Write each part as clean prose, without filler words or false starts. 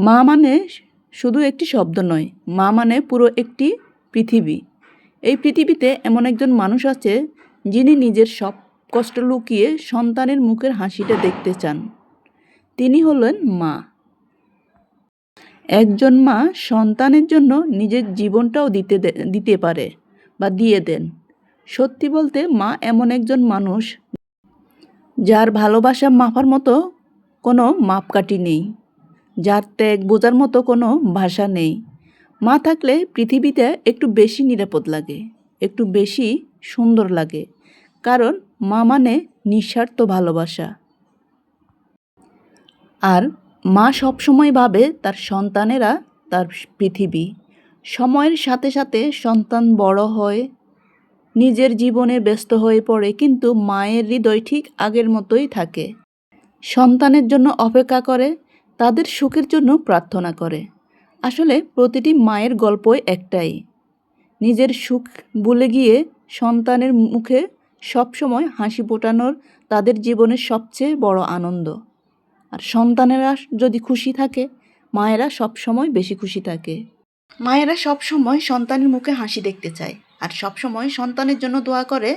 মা মানে শুধু একটি শব্দ নয়, মা মানে পুরো একটি পৃথিবী। এই পৃথিবীতে এমন একজন মানুষ আছে যিনি নিজের সব কষ্ট লুকিয়ে সন্তানের মুখের হাসিটা দেখতে চান। তিনি হলেন মা। একজন মা সন্তানের জন্য নিজের জীবনটাও দিতে পারে বা দিয়ে দেন। সত্যি বলতে মা এমন একজন মানুষ যার ভালোবাসা মাপার মতো কোনো মাপকাঠি নেই, যার ত্যাগ বোঝার মতো কোনো ভাষা নেই। মা থাকলে পৃথিবীতে একটু বেশি নিরাপদ লাগে, একটু বেশি সুন্দর লাগে, কারণ মা মানে নিঃস্বার্থ ভালোবাসা। আর মা সবসময় ভাবে তার সন্তানেরা তার পৃথিবী। সময়ের সাথে সাথে সন্তান বড় হয়, নিজের জীবনে ব্যস্ত হয়ে পড়ে, কিন্তু মায়ের হৃদয় ঠিক আগের মতোই থাকে। সন্তানের জন্য অপেক্ষা করে, তাদের সুখের জন্য প্রার্থনা করে। আসলে প্রতিটি মায়ের গল্পই একটাই, নিজের সুখ ভুলে গিয়ে সন্তানের মুখে সবসময় হাসি ফোটানোর তাদের জীবনের সবচেয়ে বড় আনন্দ। আর সন্তানেরা যদি খুশি থাকে, মায়েরা সবসময় বেশি খুশি থাকে। মায়েরা সবসময় সন্তানের মুখে হাসি দেখতে চায় আর সবসময় সন্তানের জন্য দোয়া করে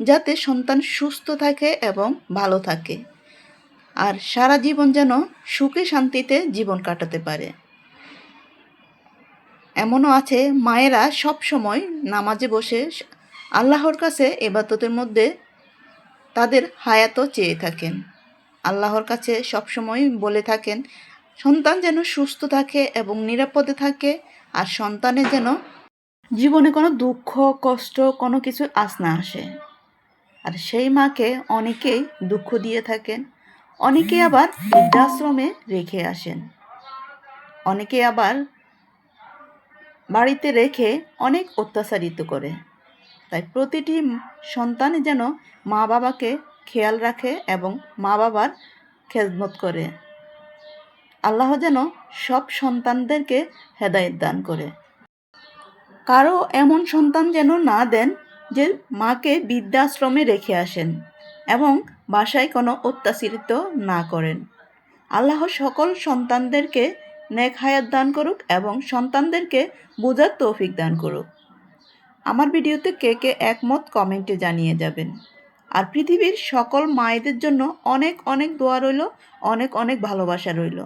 যাতে সন্তান সুস্থ থাকে এবং ভালো থাকে আর সারা জীবন যেন সুখে শান্তিতে জীবন কাটাতে পারে। এমনও আছে মায়েরা সব সময় নামাজে বসে আল্লাহর কাছে ইবাদতের মধ্যে তাদের হায়াতও চেয়ে থাকেন। আল্লাহর কাছে সবসময় বলে থাকেন সন্তান যেন সুস্থ থাকে এবং নিরাপদে থাকে, আর সন্তানের যেন জীবনে কোনো দুঃখ কষ্ট কোনো কিছু আজ না আসে। আর সেই মাকে অনেকেই দুঃখ দিয়ে থাকেন, অনেকে আবার বৃদ্ধাশ্রমে রেখে আসেন, অনেকে আবার বাড়িতে রেখে অনেক অত্যাচারিত করে। তাই প্রতিটি সন্তান যেন মা বাবাকে খেয়াল রাখে এবং মা বাবার খেদমত করে। আল্লাহ যেন সব সন্তানদেরকে হেদায়েত দান করে। কারো এমন সন্তান যেন না দেন যে মাকে বৃদ্ধাশ্রমে রেখে আসেন এবং বাসায় কোনো অত্যাচারিত না করেন। আল্লাহ সকল সন্তানদেরকে নেক হায়াত দান করুক এবং সন্তানদেরকে বোঝার তৌফিক দান করুক। আমার ভিডিওতে কে কে একমত কমেন্টে জানিয়ে যাবেন। আর পৃথিবীর সকল মায়েদের জন্য অনেক অনেক দোয়া রইল, অনেক অনেক ভালোবাসা রইল।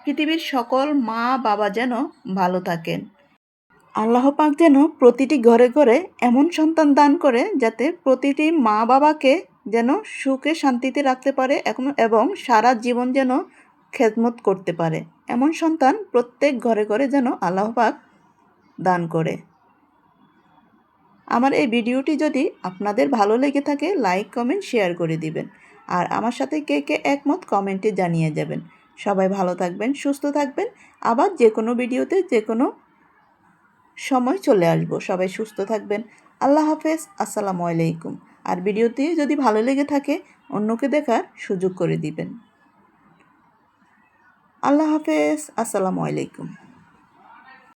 পৃথিবীর সকল মা বাবা যেন ভালো থাকেন। আল্লাহ পাক যেন প্রতিটি ঘরে ঘরে এমন সন্তান দান করে যাতে প্রতিটি মা বাবাকে যেন সুখে শান্তিতে রাখতে পারে এবং সারা জীবন যেন খেদমত করতে পারে। এমন সন্তান প্রত্যেক ঘরে ঘরে যেন আল্লাহ পাক দান করে। আমার এই ভিডিওটি যদি আপনাদের ভালো লেগে থাকে লাইক কমেন্ট শেয়ার করে দিবেন। আর আমার সাথে কে কে একমত কমেন্টে জানিয়ে যাবেন। সবাই ভালো থাকবেন, সুস্থ থাকবেন। আবার যে কোনো ভিডিওতে যে কোনো সময় চলে আসব। সবাই সুস্থ থাকবেন। আল্লাহ হাফেজ। আসসালামু আলাইকুম। আর ভিডিওটি যদি ভালো লেগে থাকে অন্যকে দেখার সুযোগ করে দিবেন। আল্লাহ হাফেজ। আসসালামু আলাইকুম।